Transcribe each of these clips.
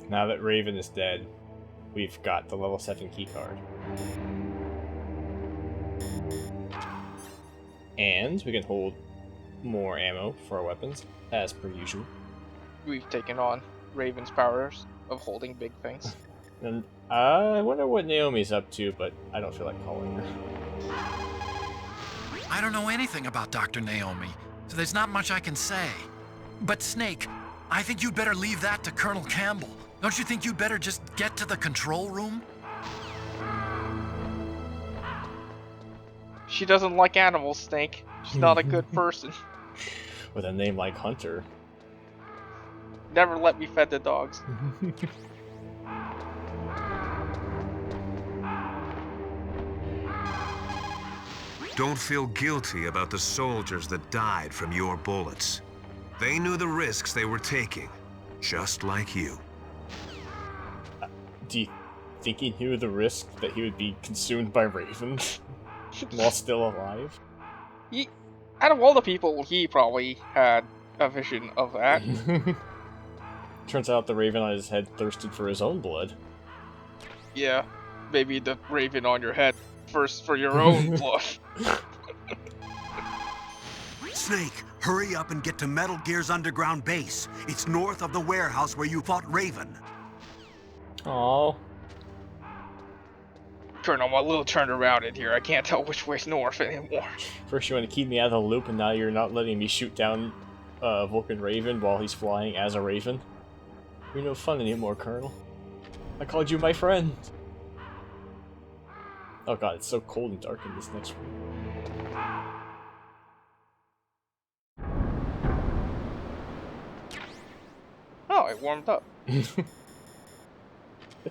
Now that Raven is dead, we've got the level 7 keycard. And we can hold more ammo for our weapons, as per usual. We've taken on Raven's powers of holding big things. And I wonder what Naomi's up to, but I don't feel like calling her. I don't know anything about Dr. Naomi, so there's not much I can say. But Snake, I think you'd better leave that to Colonel Campbell. Don't you think you'd better just get to the control room? She doesn't like animals, Snake. She's not a good person. With a name like Hunter. Never let me fed the dogs. Don't feel guilty about the soldiers that died from your bullets. They knew the risks they were taking, just like you. Do you think he knew the risk that he would be consumed by ravens while still alive? Out of all the people, he probably had a vision of that. Turns out the raven on his head thirsted for his own blood. Yeah, maybe the raven on your head first for your own blood. Snake, hurry up and get to Metal Gear's underground base. It's north of the warehouse where you fought Raven. Aww. Colonel, I'm a little turned around in here. I can't tell which way's north anymore. First you want to keep me out of the loop, and now you're not letting me shoot down Vulcan Raven while he's flying as a raven. You're no fun anymore, Colonel. I called you my friend. Oh god, it's so cold and dark in this next room. Oh, it warmed up. It's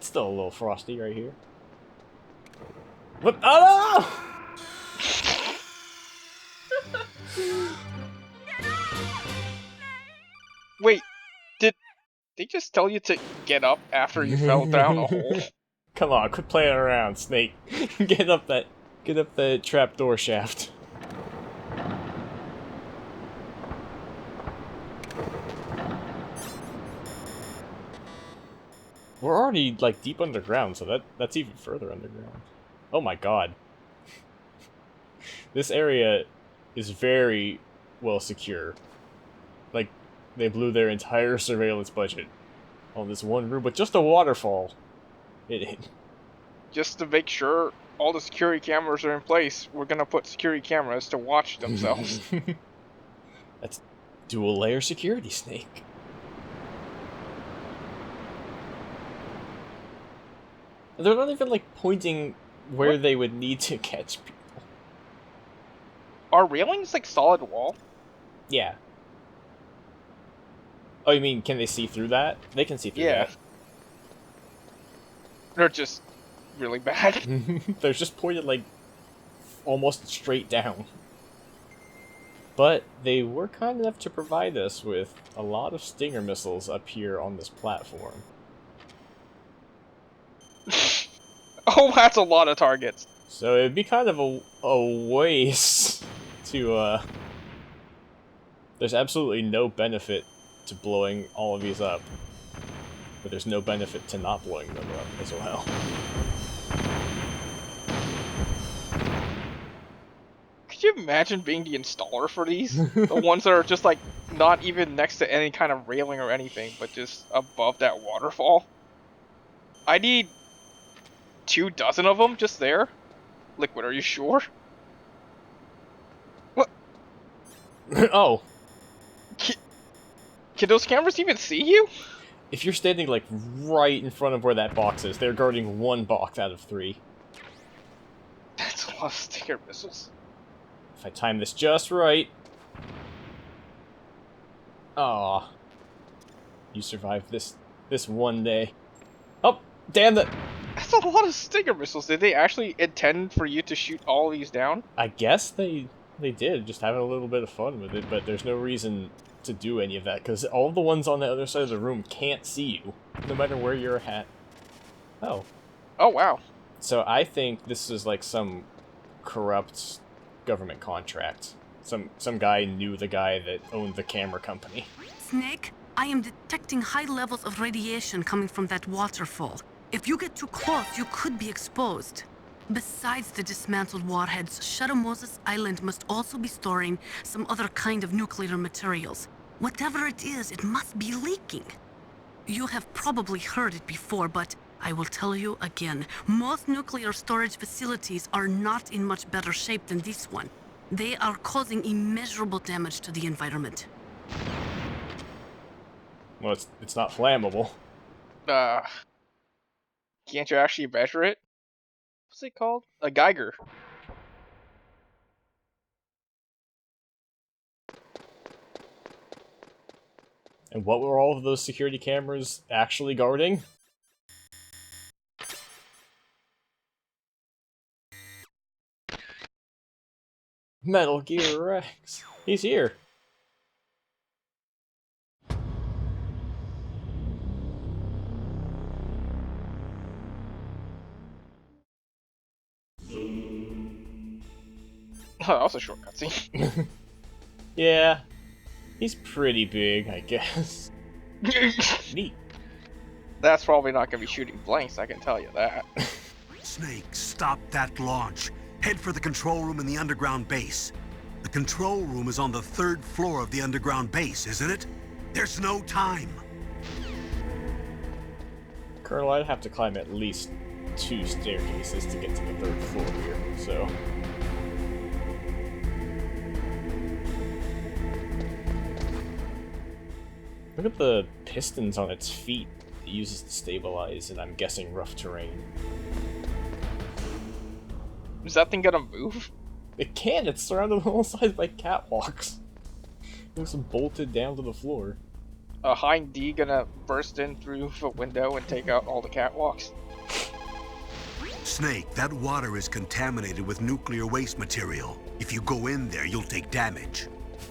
still a little frosty right here. What? Oh no! Wait, did they just tell you to get up after you fell down a hole? Come on, quit playing around, Snake. Get up that trapdoor shaft. We're already like deep underground, so that's even further underground. Oh my god. This area is very well secure. Like, they blew their entire surveillance budget on this one room, but just a waterfall. Just to make sure all the security cameras are in place, we're gonna put security cameras to watch themselves. That's dual layer security, Snake. They're not even like pointing where What? they would need to catch people. Are railings like solid wall? Yeah. Oh, you mean, can they see through that? They can see through Yeah. that. They're just really bad. They're just pointed, like, almost straight down. But they were kind enough to provide us with a lot of Stinger missiles up here on this platform. Oh, that's a lot of targets. So it'd be kind of a waste to, There's absolutely no benefit to blowing all of these up. But there's no benefit to not blowing them up as well. Could you imagine being the installer for these? The ones that are just like not even next to any kind of railing or anything, but just above that waterfall? I need 24 of them just there. Liquid, are you sure? What? Oh! Can those cameras even see you? If you're standing, like, right in front of where that box is, they're guarding one box out of 3. That's a lot of Stinger missiles. If I time this just right... Aw. You survived this one day. Oh, damn it! That's a lot of Stinger missiles. Did they actually intend for you to shoot all these down? I guess they did, just having a little bit of fun with it, but there's no reason to do any of that, because all the ones on the other side of the room can't see you, no matter where you're at. Oh. Oh, wow. So I think this is like some corrupt government contract. Some guy knew the guy that owned the camera company. Snake, I am detecting high levels of radiation coming from that waterfall. If you get too close, you could be exposed. Besides the dismantled warheads, Shadow Moses Island must also be storing some other kind of nuclear materials. Whatever it is, it must be leaking. You have probably heard it before, but I will tell you again. Most nuclear storage facilities are not in much better shape than this one. They are causing immeasurable damage to the environment. Well, it's not flammable. Can't you actually measure it? What's it called? A Geiger. And what were all of those security cameras actually guarding? Metal Gear Rex. He's here. Oh, that was a short cutscene. Yeah. He's pretty big, I guess. Neat. That's probably not gonna be shooting blanks, I can tell you that. Snake, stop that launch. Head for the control room in the underground base. The control room is on the 3rd floor of the underground base, isn't it? There's no time. Colonel, I'd have to climb at least 2 staircases to get to the 3rd floor here, so... Look at the pistons on its feet it uses to stabilize, and I'm guessing rough terrain. Is that thing gonna move? It can! It's surrounded on all sides by catwalks. It was bolted down to the floor. A Hind D gonna burst in through the window and take out all the catwalks? Snake, that water is contaminated with nuclear waste material. If you go in there, you'll take damage.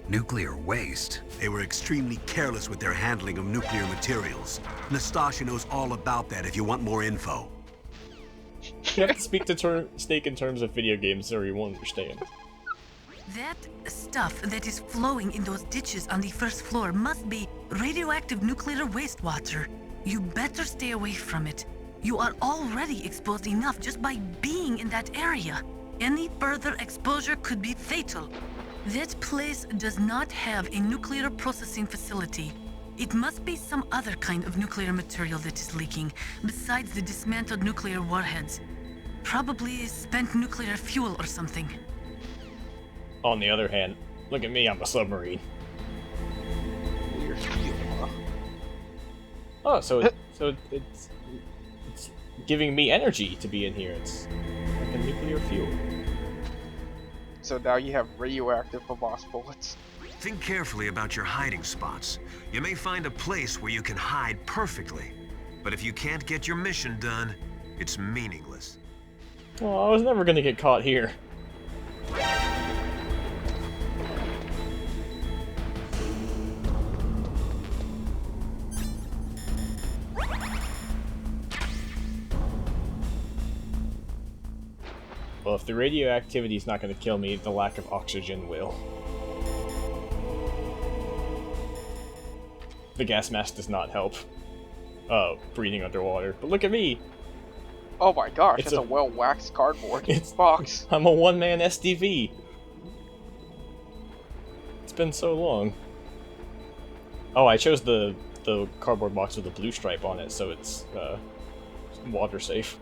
Nuclear waste? They were extremely careless with their handling of nuclear materials. Nastasha knows all about that if you want more info. You have to speak to Snake in terms of video games or you won't understand. That stuff that is flowing in those ditches on the 1st floor must be radioactive nuclear wastewater. You better stay away from it. You are already exposed enough just by being in that area. Any further exposure could be fatal. That place does not have a nuclear processing facility. It must be some other kind of nuclear material that is leaking, besides the dismantled nuclear warheads. Probably spent nuclear fuel or something. On the other hand, look at me, I'm a submarine. Weird fuel, huh? Oh, so it's giving me energy to be in here. It's like a nuclear fuel. So now you have radioactive Havas bullets. Think carefully about your hiding spots. You may find a place where you can hide perfectly, but if you can't get your mission done, it's meaningless. Well, I was never gonna get caught here. Well, if the radioactivity is not going to kill me, the lack of oxygen will. The gas mask does not help. Breathing underwater. But look at me! Oh my gosh, It's that's a- a well-waxed cardboard It's- box. I'm a one-man SDV! It's been so long. Oh, I chose the cardboard box with a blue stripe on it, so it's, water safe.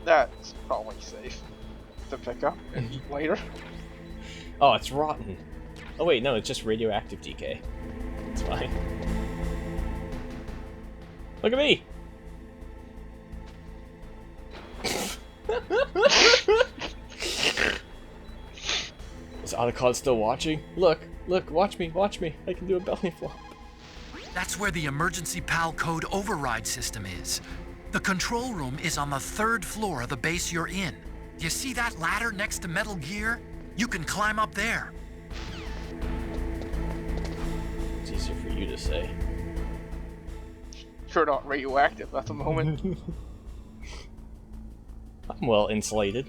That's probably safe to pick up and eat later. Oh, it's rotten. Oh wait, no, it's just radioactive decay. It's fine. Look at me! Is Otacod still watching? Look, watch me, I can do a belly flop. That's where the emergency PAL code override system is. The control room is on the 3rd floor of the base you're in. Do you see that ladder next to Metal Gear? You can climb up there. easier for you to say. Sure, not radioactive at the moment. I'm well insulated.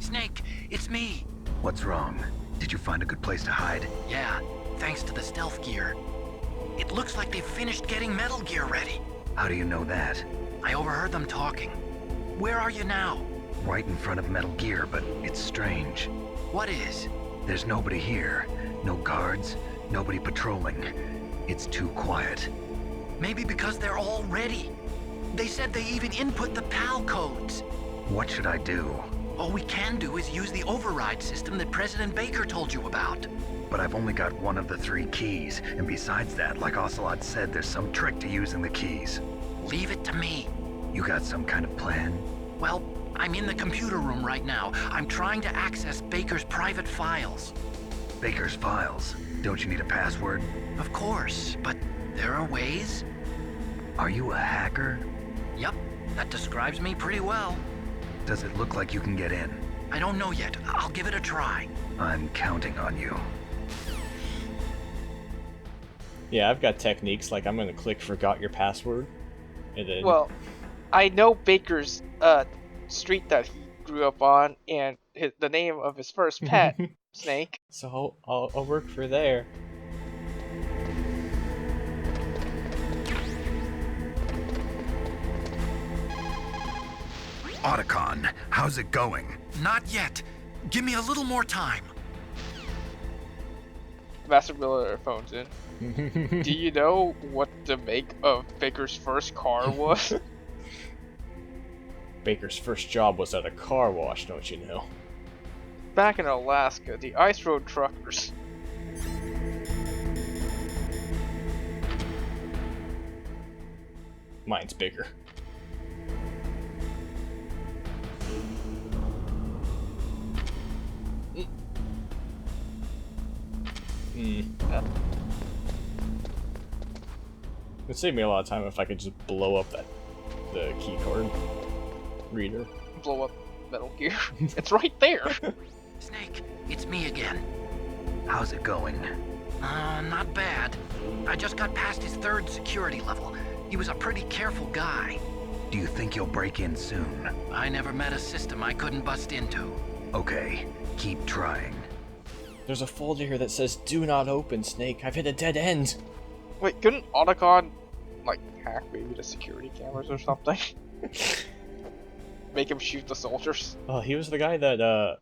Snake, it's me. What's wrong? Did you find a good place to hide? Yeah, thanks to the stealth gear. It looks like they've finished getting Metal Gear ready. How do you know that? I overheard them talking. Where are you now? Right in front of Metal Gear, but it's strange. What is? There's nobody here. No guards, nobody patrolling. It's too quiet. Maybe because they're all ready. They said they even input the PAL codes. What should I do? All we can do is use the override system that President Baker told you about. But I've only got one of the 3 keys, and besides that, like Ocelot said, there's some trick to using the keys. Leave it to me. You got some kind of plan? Well, I'm in the computer room right now. I'm trying to access Baker's private files. Baker's files? Don't you need a password? Of course, but there are ways. Are you a hacker? Yep, that describes me pretty well. Does it look like you can get in? I don't know yet. I'll give it a try. I'm counting on you. Yeah, I've got techniques like I'm gonna click forgot your password, and then Well, I know Baker's street that he grew up on, and the name of his first pet, Snake. so I'll work for there. Otacon, how's it going? Not yet. Give me a little more time. Master Miller phones in. Do you know what the make of Baker's first car was? Baker's first job was at a car wash, don't you know? Back in Alaska, the ice road truckers. Mine's bigger. It'd save me a lot of time if I could just blow up the key card reader. Blow up Metal Gear. It's right there. Snake, it's me again. How's it going? Not bad. I just got past his 3rd security level. He was a pretty careful guy. Do you think you'll break in soon? I never met a system I couldn't bust into. Okay, keep trying. There's a folder here that says "Do not open, Snake. I've hit a dead end." Wait, couldn't Otacon, like, hack maybe the security cameras or something? Make him shoot the soldiers? Well, he was the guy that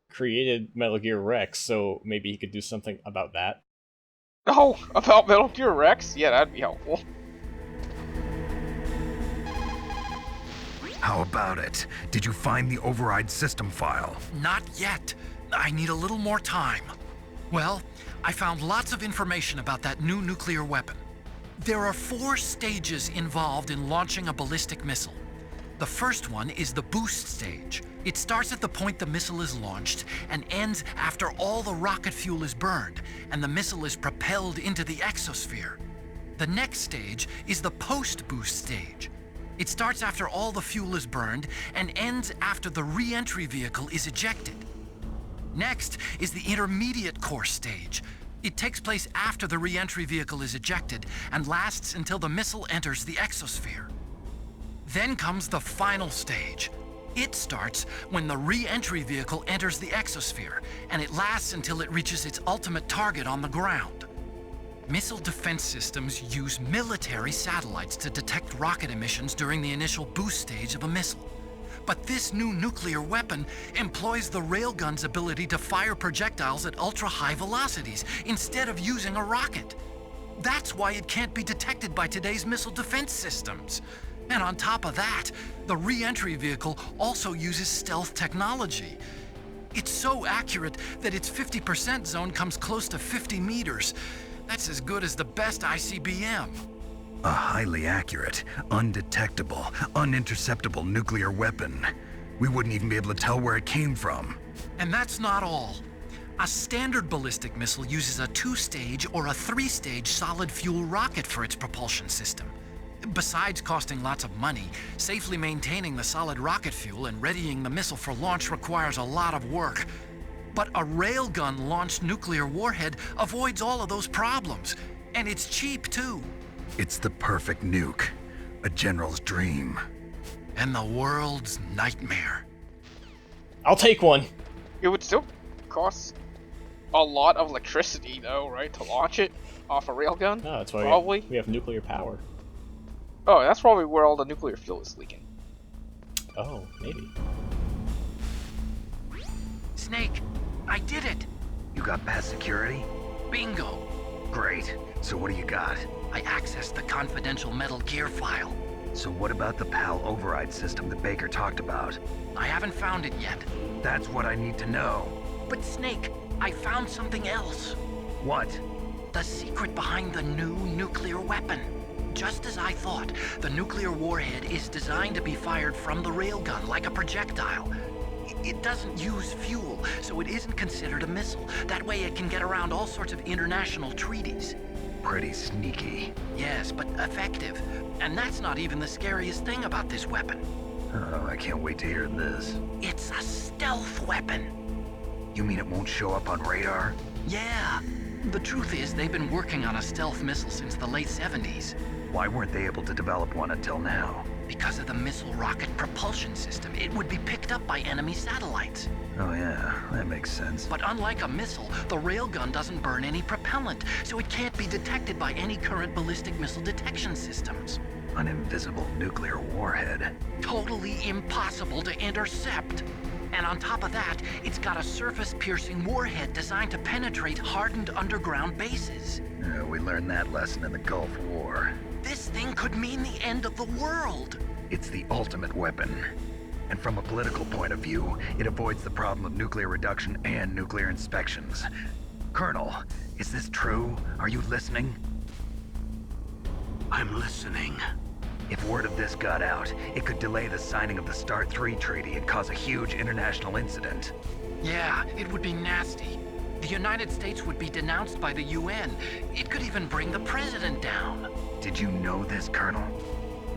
created Metal Gear Rex, so maybe he could do something about that. Oh, about Metal Gear Rex? Yeah, that'd be helpful. How about it? Did you find the override system file? Not yet. I need a little more time. Well, I found lots of information about that new nuclear weapon. There are 4 stages involved in launching a ballistic missile. The first one is the boost stage. It starts at the point the missile is launched and ends after all the rocket fuel is burned and the missile is propelled into the exosphere. The next stage is the post-boost stage. It starts after all the fuel is burned and ends after the re-entry vehicle is ejected. Next is the intermediate course stage. It takes place after the re-entry vehicle is ejected and lasts until the missile enters the exosphere. Then comes the final stage. It starts when the re-entry vehicle enters the exosphere, and it lasts until it reaches its ultimate target on the ground. Missile defense systems use military satellites to detect rocket emissions during the initial boost stage of a missile. But this new nuclear weapon employs the railgun's ability to fire projectiles at ultra-high velocities instead of using a rocket. That's why it can't be detected by today's missile defense systems. And on top of that, the re-entry vehicle also uses stealth technology. It's so accurate that its 50% zone comes close to 50 meters. That's as good as the best ICBM. A highly accurate, undetectable, uninterceptable nuclear weapon. We wouldn't even be able to tell where it came from. And that's not all. A standard ballistic missile uses a 2-stage or a 3-stage solid fuel rocket for its propulsion system. Besides costing lots of money, safely maintaining the solid rocket fuel and readying the missile for launch requires a lot of work. But a railgun-launched nuclear warhead avoids all of those problems. And it's cheap, too. It's the perfect nuke. A general's dream. And the world's nightmare. I'll take one. It would still cost a lot of electricity, though, right, to launch it off a railgun? No, that's why probably. we have nuclear power. Oh, that's probably where all the nuclear fuel is leaking. Oh, maybe. Snake, I did it! You got past security? Bingo! Great. So what do you got? I accessed the confidential Metal Gear file. So what about the PAL override system that Baker talked about? I haven't found it yet. That's what I need to know. But Snake, I found something else. What? The secret behind the new nuclear weapon. Just as I thought, the nuclear warhead is designed to be fired from the railgun like a projectile. It doesn't use fuel, so it isn't considered a missile. That way it can get around all sorts of international treaties. Pretty sneaky. Yes, but effective. And that's not even the scariest thing about this weapon. Oh, I can't wait to hear this. It's a stealth weapon. You mean it won't show up on radar? Yeah. The truth is, they've been working on a stealth missile since the late 70s. Why weren't they able to develop one until now? Because of the missile rocket propulsion system, it would be picked up by enemy satellites. Oh yeah, that makes sense. But unlike a missile, the railgun doesn't burn any propellant, so it can't be detected by any current ballistic missile detection systems. An invisible nuclear warhead. Totally impossible to intercept. And on top of that, it's got a surface-piercing warhead designed to penetrate hardened underground bases. We learned that lesson in the Gulf War. This thing could mean the end of the world. It's the ultimate weapon. And from a political point of view, it avoids the problem of nuclear reduction and nuclear inspections. Colonel, is this true? Are you listening? I'm listening. If word of this got out, it could delay the signing of the START 3 treaty and cause a huge international incident. Yeah, it would be nasty. The United States would be denounced by the UN. It could even bring the president down. Did you know this, Colonel?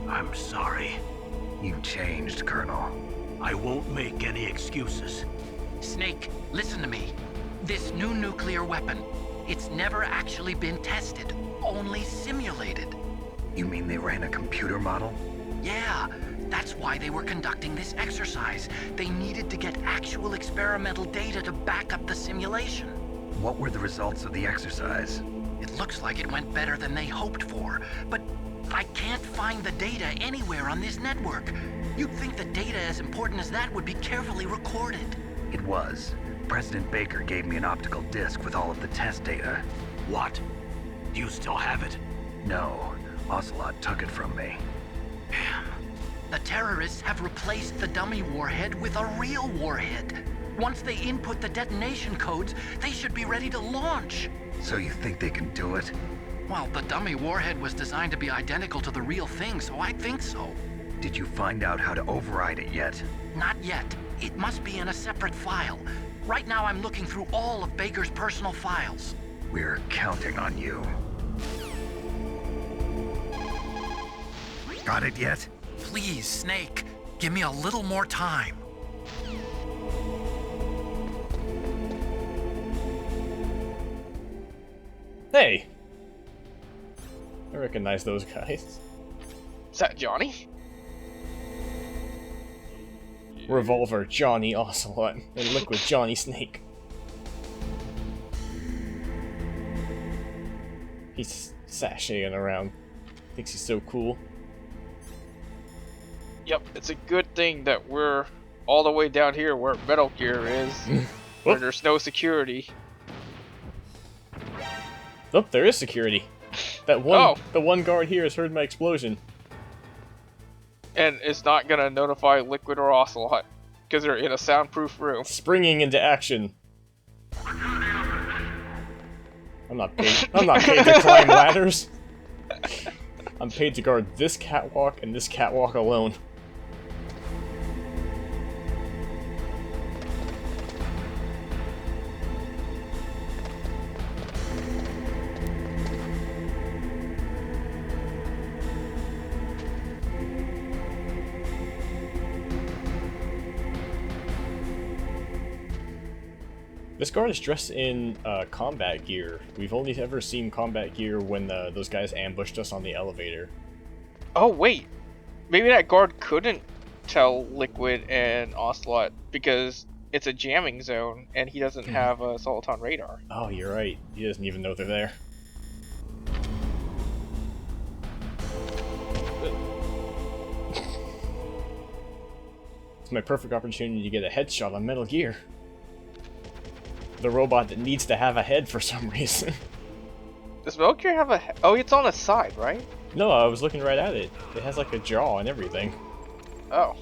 I'm sorry. You changed, Colonel. I won't make any excuses. Snake, listen to me. This new nuclear weapon, it's never actually been tested, only simulated. You mean they ran a computer model? Yeah, that's why they were conducting this exercise. They needed to get actual experimental data to back up the simulation. What were the results of the exercise? It looks like it went better than they hoped for, but I can't find the data anywhere on this network. You'd think the data as important as that would be carefully recorded. It was. President Baker gave me an optical disc with all of the test data. What? Do you still have it? No, Ocelot took it from me. Damn. The terrorists have replaced the dummy warhead with a real warhead. Once they input the detonation codes, they should be ready to launch. So you think they can do it? Well, the dummy warhead was designed to be identical to the real thing, so I think so. Did you find out how to override it yet? Not yet. It must be in a separate file. Right now I'm looking through all of Baker's personal files. We're counting on you. Got it yet? Please, Snake, give me a little more time. Hey! I recognize those guys. Is that Johnny? Revolver Johnny Ocelot and Liquid Johnny Snake. He's sashaying around. Thinks he's so cool. Yep, it's a good thing that we're all the way down here where Metal Gear is, where there's no security. Oh, there is security. The one guard here has heard my explosion. And it's not gonna notify Liquid or Ocelot, because they're in a soundproof room. Springing into action. I'm not paid to climb ladders. I'm paid to guard this catwalk and this catwalk alone. This guard is dressed in combat gear. We've only ever seen combat gear when those guys ambushed us on the elevator. Oh wait, maybe that guard couldn't tell Liquid and Ocelot because it's a jamming zone and he doesn't have a Soliton radar. Oh, you're right. He doesn't even know they're there. It's my perfect opportunity to get a headshot on Metal Gear. The robot that needs to have a head for some reason. Does Metal Gear have a oh, it's on its side, right? No, I was looking right at it. It has like a jaw and everything. Oh.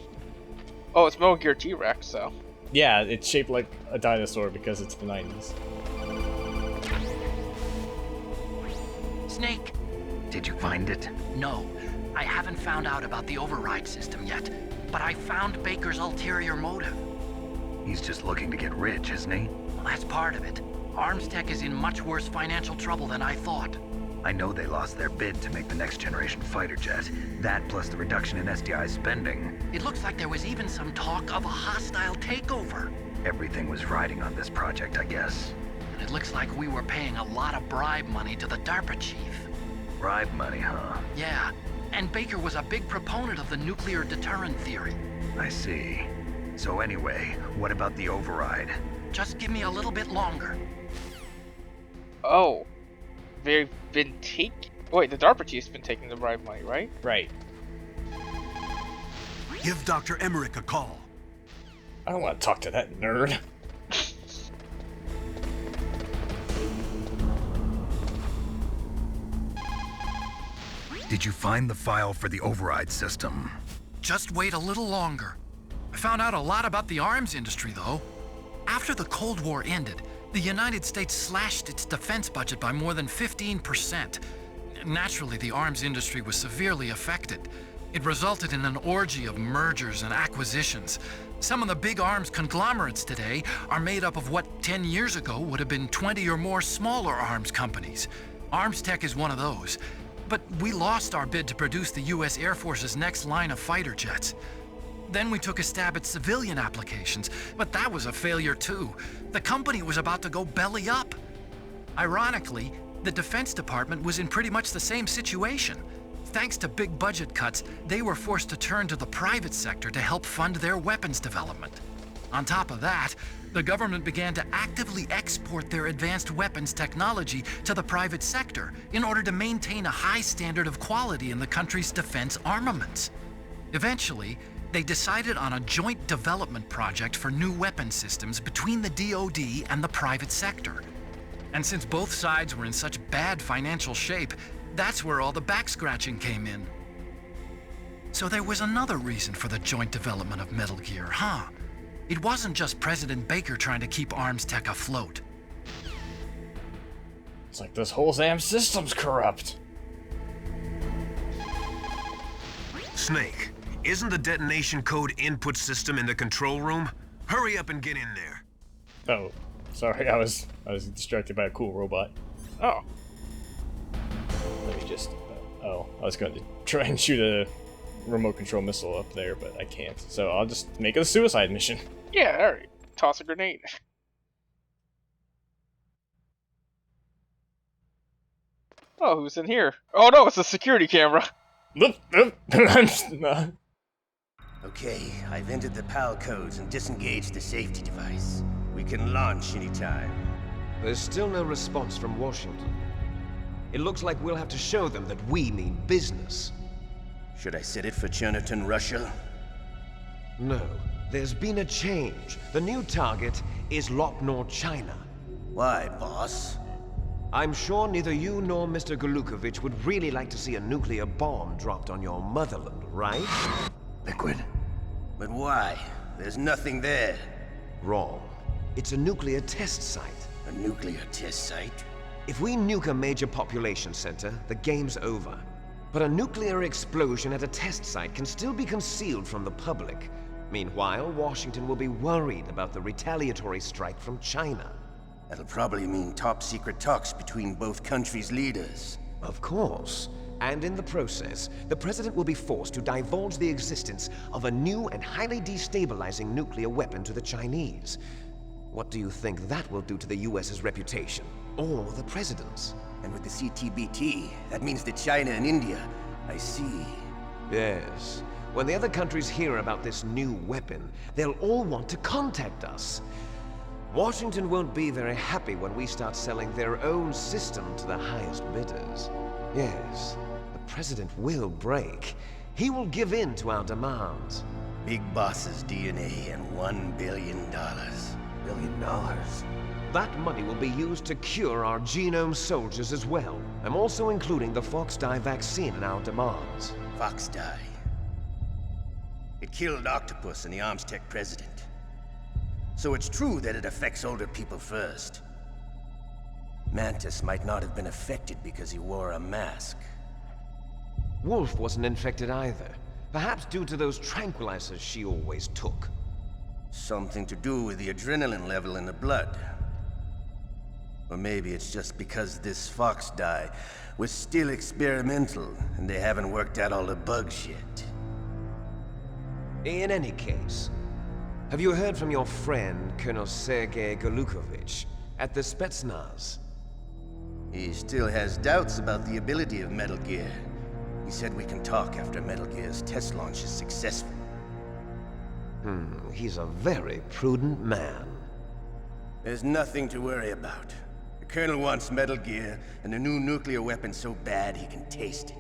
Oh, it's Metal Gear T-Rex, so. Yeah, it's shaped like a dinosaur because it's the 90s. Snake! Did you find it? No, I haven't found out about the override system yet, but I found Baker's ulterior motive. He's just looking to get rich, isn't he? Well, that's part of it. Armstech is in much worse financial trouble than I thought. I know they lost their bid to make the next generation fighter jet. That plus the reduction in SDI spending. It looks like there was even some talk of a hostile takeover. Everything was riding on this project, I guess. And it looks like we were paying a lot of bribe money to the DARPA chief. Bribe money, huh? Yeah, and Baker was a big proponent of the nuclear deterrent theory. I see. So anyway, what about the override? Just give me a little bit longer. Oh. They've been taking... Wait, the DARPA chief's been taking the bribe money, right? Right. Give Dr. Emmerich a call. I don't want to talk to that nerd. Did you find the file for the override system? Just wait a little longer. I found out a lot about the arms industry, though. After the Cold War ended, the United States slashed its defense budget by more than 15%. Naturally, the arms industry was severely affected. It resulted in an orgy of mergers and acquisitions. Some of the big arms conglomerates today are made up of what 10 years ago would have been 20 or more smaller arms companies. Armstech is one of those. But we lost our bid to produce the U.S. Air Force's next line of fighter jets. Then we took a stab at civilian applications, but that was a failure too. The company was about to go belly up. Ironically, the Defense Department was in pretty much the same situation. Thanks to big budget cuts, they were forced to turn to the private sector to help fund their weapons development. On top of that, the government began to actively export their advanced weapons technology to the private sector in order to maintain a high standard of quality in the country's defense armaments. Eventually, they decided on a joint development project for new weapon systems between the DoD and the private sector. And since both sides were in such bad financial shape, that's where all the back-scratching came in. So there was another reason for the joint development of Metal Gear, huh? It wasn't just President Baker trying to keep Armstech afloat. It's like this whole damn system's corrupt. Snake, isn't the detonation code input system in the control room? Hurry up and get in there. Oh, sorry, I was distracted by a cool robot. Oh. Let me just... oh, I was going to try and shoot a remote control missile up there, but I can't. So I'll just make it a suicide mission. Yeah, alright. Toss a grenade. Oh, who's in here? Oh no, it's a security camera. Okay, I've entered the PAL codes and disengaged the safety device. We can launch anytime. There's still no response from Washington. It looks like we'll have to show them that we mean business. Should I set it for Chernobyl, Russia? No, there's been a change. The new target is Lopnor, China. Why, boss? I'm sure neither you nor Mr. Golukovich would really like to see a nuclear bomb dropped on your motherland, right? Liquid. But why? There's nothing there. Wrong. It's a nuclear test site. A nuclear test site? If we nuke a major population center, the game's over. But a nuclear explosion at a test site can still be concealed from the public. Meanwhile, Washington will be worried about the retaliatory strike from China. That'll probably mean top-secret talks between both countries' leaders. Of course. And in the process, the President will be forced to divulge the existence of a new and highly destabilizing nuclear weapon to the Chinese. What do you think that will do to the US's reputation? Or the president's? And with the CTBT, that means that China and India. I see. Yes. When the other countries hear about this new weapon, they'll all want to contact us. Washington won't be very happy when we start selling their own system to the highest bidders. Yes, the president will break. He will give in to our demands. Big Boss's DNA and $1 billion. $1 billion? That money will be used to cure our genome soldiers as well. I'm also including the Fox-Die vaccine in our demands. Fox-Die. It killed Octopus and the Armstech president. So it's true that it affects older people first. Mantis might not have been affected because he wore a mask. Wolf wasn't infected either. Perhaps due to those tranquilizers she always took. Something to do with the adrenaline level in the blood. Or maybe it's just because this Fox-Die was still experimental and they haven't worked out all the bugs yet. In any case, have you heard from your friend, Colonel Sergei Golukovich, at the Spetsnaz? He still has doubts about the ability of Metal Gear. He said we can talk after Metal Gear's test launch is successful. He's a very prudent man. There's nothing to worry about. The Colonel wants Metal Gear and a new nuclear weapon so bad he can taste it.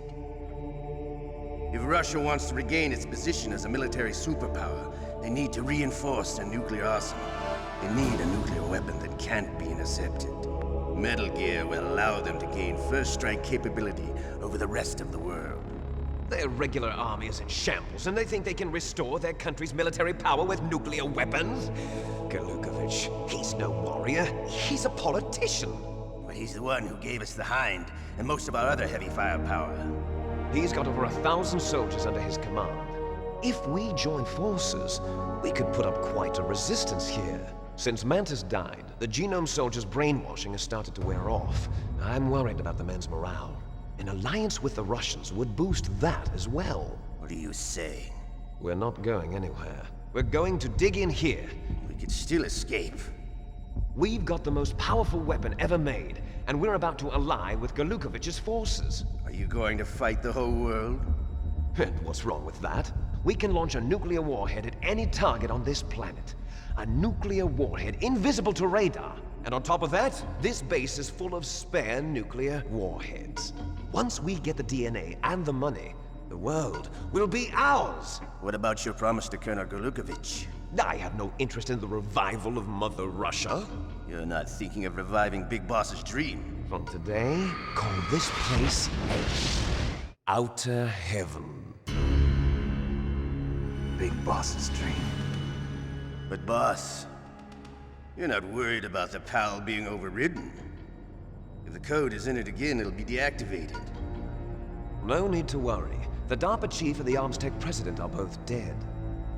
If Russia wants to regain its position as a military superpower, they need to reinforce their nuclear arsenal. They need a nuclear weapon that can't be intercepted. Metal Gear will allow them to gain first strike capability over the rest of the world. Their regular army is in shambles, and they think they can restore their country's military power with nuclear weapons? Golukovich, he's no warrior. He's a politician. But he's the one who gave us the Hind and most of our other heavy firepower. He's got over 1,000 soldiers under his command. If we join forces, we could put up quite a resistance here. Since Mantis died, the genome soldiers' brainwashing has started to wear off. I'm worried about the men's morale. An alliance with the Russians would boost that as well. What are you saying? We're not going anywhere. We're going to dig in here. We could still escape. We've got the most powerful weapon ever made, and we're about to ally with Golukovich's forces. Are you going to fight the whole world? And what's wrong with that? We can launch a nuclear warhead at any target on this planet. A nuclear warhead invisible to radar. And on top of that, this base is full of spare nuclear warheads. Once we get the DNA and the money, the world will be ours! What about your promise to Colonel Golukovich? I have no interest in the revival of Mother Russia. You're not thinking of reviving Big Boss's dream. From today, call this place Outer Heaven. Big Boss's dream. But boss, you're not worried about the PAL being overridden. If the code is in it again, it'll be deactivated. No need to worry. The DARPA chief and the Armstech president are both dead.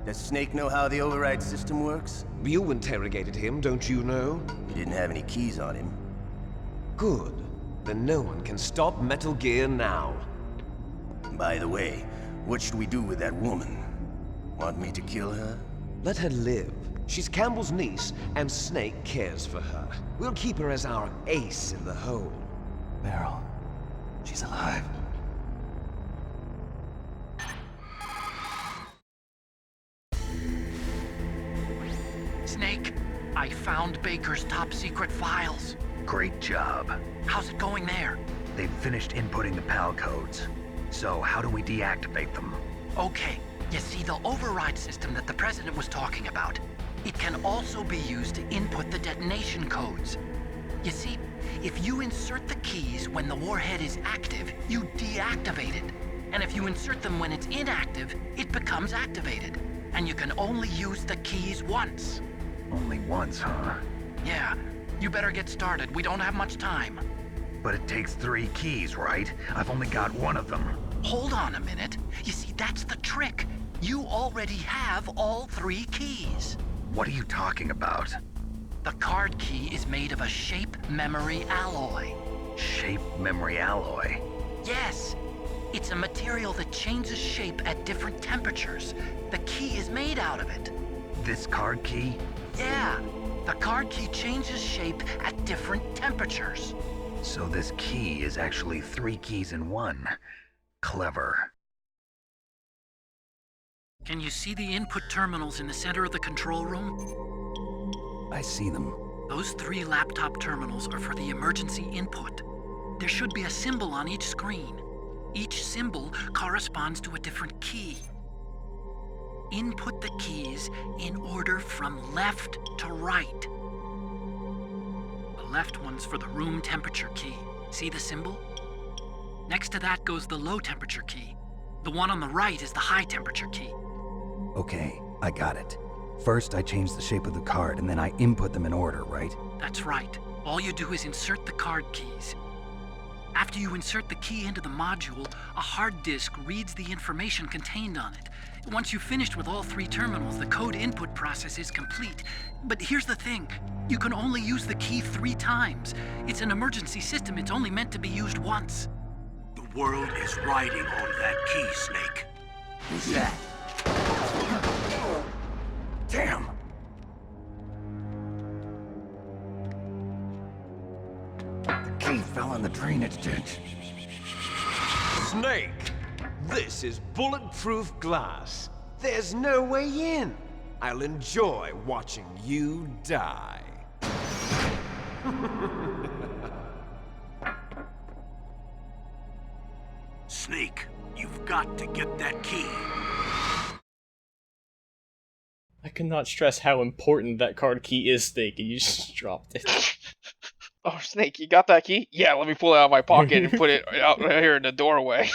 Does Snake know how the override system works? You interrogated him, don't you know? He didn't have any keys on him. Good. Then no one can stop Metal Gear now. By the way, what should we do with that woman? Want me to kill her? Let her live. She's Campbell's niece, and Snake cares for her. We'll keep her as our ace in the hole. Meryl, she's alive. Snake, I found Baker's top secret files. Great job. How's it going there? They've finished inputting the PAL codes. So how do we deactivate them? Okay, you see the override system that the president was talking about. It can also be used to input the detonation codes. You see, if you insert the keys when the warhead is active, you deactivate it. And if you insert them when it's inactive, it becomes activated. And you can only use the keys once. Only once, huh? Yeah, you better get started. We don't have much time. But it takes 3 keys, right? I've only got 1 of them. Hold on a minute. You see, that's the trick. You already have all 3 keys. What are you talking about? The card key is made of a shape memory alloy. Shape memory alloy? Yes. It's a material that changes shape at different temperatures. The key is made out of it. This card key? Yeah. The card key changes shape at different temperatures. So this key is actually 3 keys in one. Clever. Can you see the input terminals in the center of the control room? I see them. Those 3 laptop terminals are for the emergency input. There should be a symbol on each screen. Each symbol corresponds to a different key. Input the keys in order from left to right. The left one's for the room temperature key. See the symbol? Next to that goes the low temperature key. The one on the right is the high temperature key. Okay, I got it. First, I change the shape of the card, and then I input them in order, right? That's right. All you do is insert the card keys. After you insert the key into the module, a hard disk reads the information contained on it. Once you've finished with all 3 terminals, the code input process is complete. But here's the thing. You can only use the key 3 times. It's an emergency system. It's only meant to be used once. The world is riding on that key, Snake. Who's that? Damn! The key fell in the drainage ditch. Snake! This is bulletproof glass. There's no way in. I'll enjoy watching you die. Snake, you've got to get that key. I cannot stress how important that card key is, Snake, and you just dropped it. Oh, Snake, you got that key? Yeah, let me pull it out of my pocket and put it out right here in the doorway.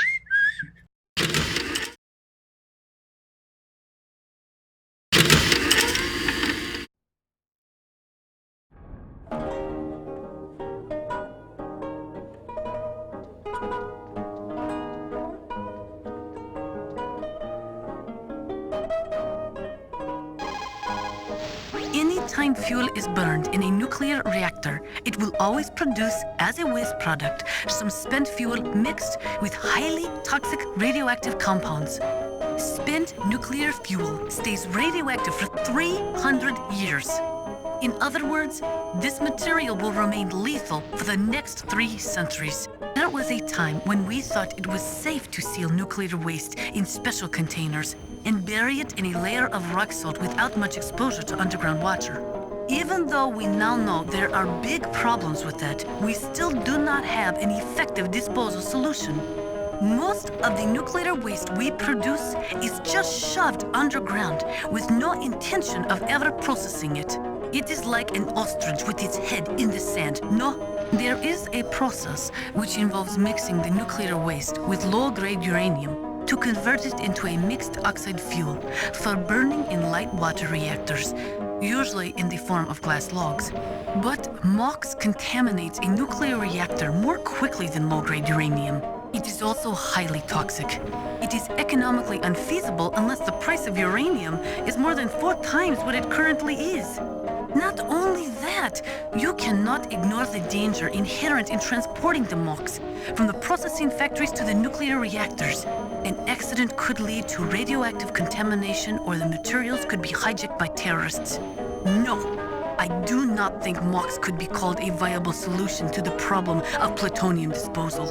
Anytime fuel is burned in a nuclear reactor, it will always produce, as a waste product, some spent fuel mixed with highly toxic radioactive compounds. Spent nuclear fuel stays radioactive for 300 years. In other words, this material will remain lethal for the next 3 centuries. There was a time when we thought it was safe to seal nuclear waste in special containers and bury it in a layer of rock salt without much exposure to underground water. Even though we now know there are big problems with that, we still do not have an effective disposal solution. Most of the nuclear waste we produce is just shoved underground with no intention of ever processing it. It is like an ostrich with its head in the sand. No, there is a process which involves mixing the nuclear waste with low-grade uranium to convert it into a mixed oxide fuel for burning in light water reactors, usually in the form of glass logs. But MOX contaminates a nuclear reactor more quickly than low-grade uranium. It is also highly toxic. It is economically unfeasible unless the price of uranium is more than 4 times what it currently is. Not only that, you cannot ignore the danger inherent in transporting the MOX from the processing factories to the nuclear reactors. An accident could lead to radioactive contamination, or the materials could be hijacked by terrorists. No, I do not think MOX could be called a viable solution to the problem of plutonium disposal.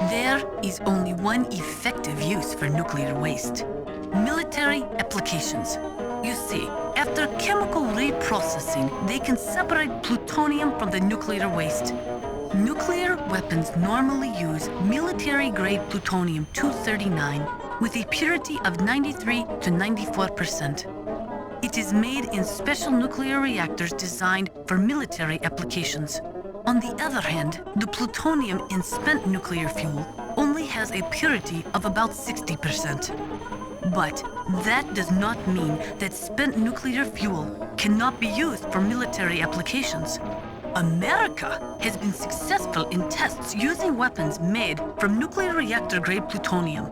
There is only one effective use for nuclear waste: military applications. You see, after chemical reprocessing, they can separate plutonium from the nuclear waste. Nuclear weapons normally use military-grade plutonium-239 with a purity of 93 to 94%. It is made in special nuclear reactors designed for military applications. On the other hand, the plutonium in spent nuclear fuel only has a purity of about 60%. But that does not mean that spent nuclear fuel cannot be used for military applications. America has been successful in tests using weapons made from nuclear reactor-grade plutonium.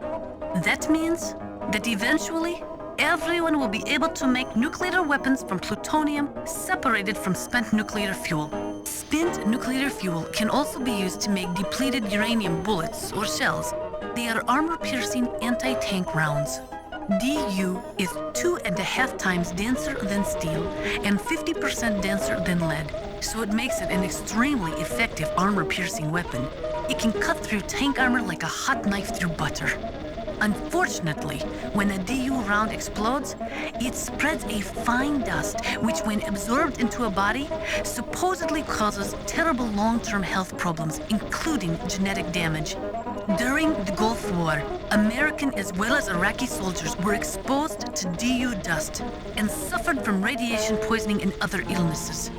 That means that eventually, everyone will be able to make nuclear weapons from plutonium separated from spent nuclear fuel. Spent nuclear fuel can also be used to make depleted uranium bullets or shells. They are armor-piercing anti-tank rounds. DU is 2.5 times denser than steel and 50% denser than lead, so it makes it an extremely effective armor-piercing weapon. It can cut through tank armor like a hot knife through butter. Unfortunately, when a DU round explodes, it spreads a fine dust which, when absorbed into a body, supposedly causes terrible long-term health problems, including genetic damage. During the Gulf War, American as well as Iraqi soldiers were exposed to DU dust and suffered from radiation poisoning and other illnesses.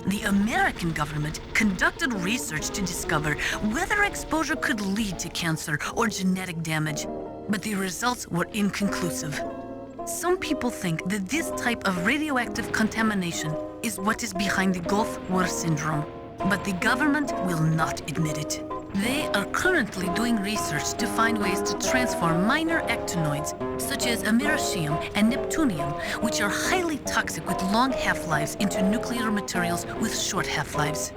The American government conducted research to discover whether exposure could lead to cancer or genetic damage, but the results were inconclusive. Some people think that this type of radioactive contamination is what is behind the Gulf War syndrome, but the government will not admit it. They are currently doing research to find ways to transform minor actinoids, such as americium and neptunium, which are highly toxic with long half-lives, into nuclear materials with short half-lives.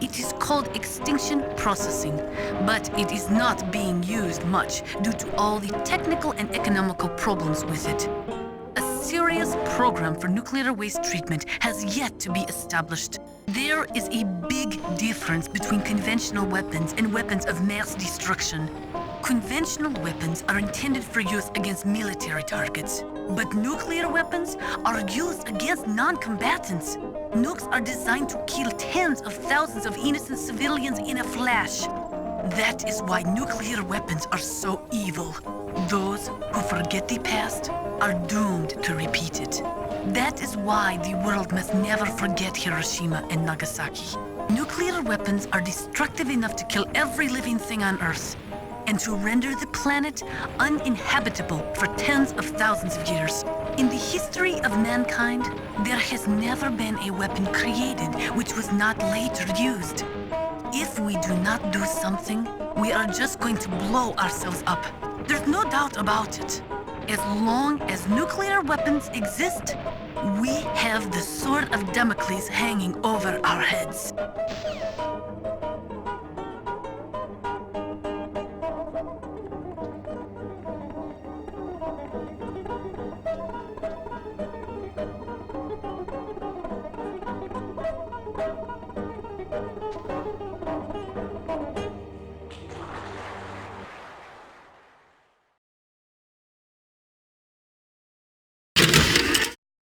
It is called extinction processing, but it is not being used much due to all the technical and economical problems with it. A serious program for nuclear waste treatment has yet to be established. There is a big difference between conventional weapons and weapons of mass destruction. Conventional weapons are intended for use against military targets, but nuclear weapons are used against non-combatants. Nukes are designed to kill tens of thousands of innocent civilians in a flash. That is why nuclear weapons are so evil. Those who forget the past are doomed to repeat it. That is why the world must never forget Hiroshima and Nagasaki. Nuclear weapons are destructive enough to kill every living thing on Earth, and to render the planet uninhabitable for tens of thousands of years. In the history of mankind, there has never been a weapon created which was not later used. If we do not do something, we are just going to blow ourselves up. There's no doubt about it. As long as nuclear weapons exist, we have the sword of Damocles hanging over our heads.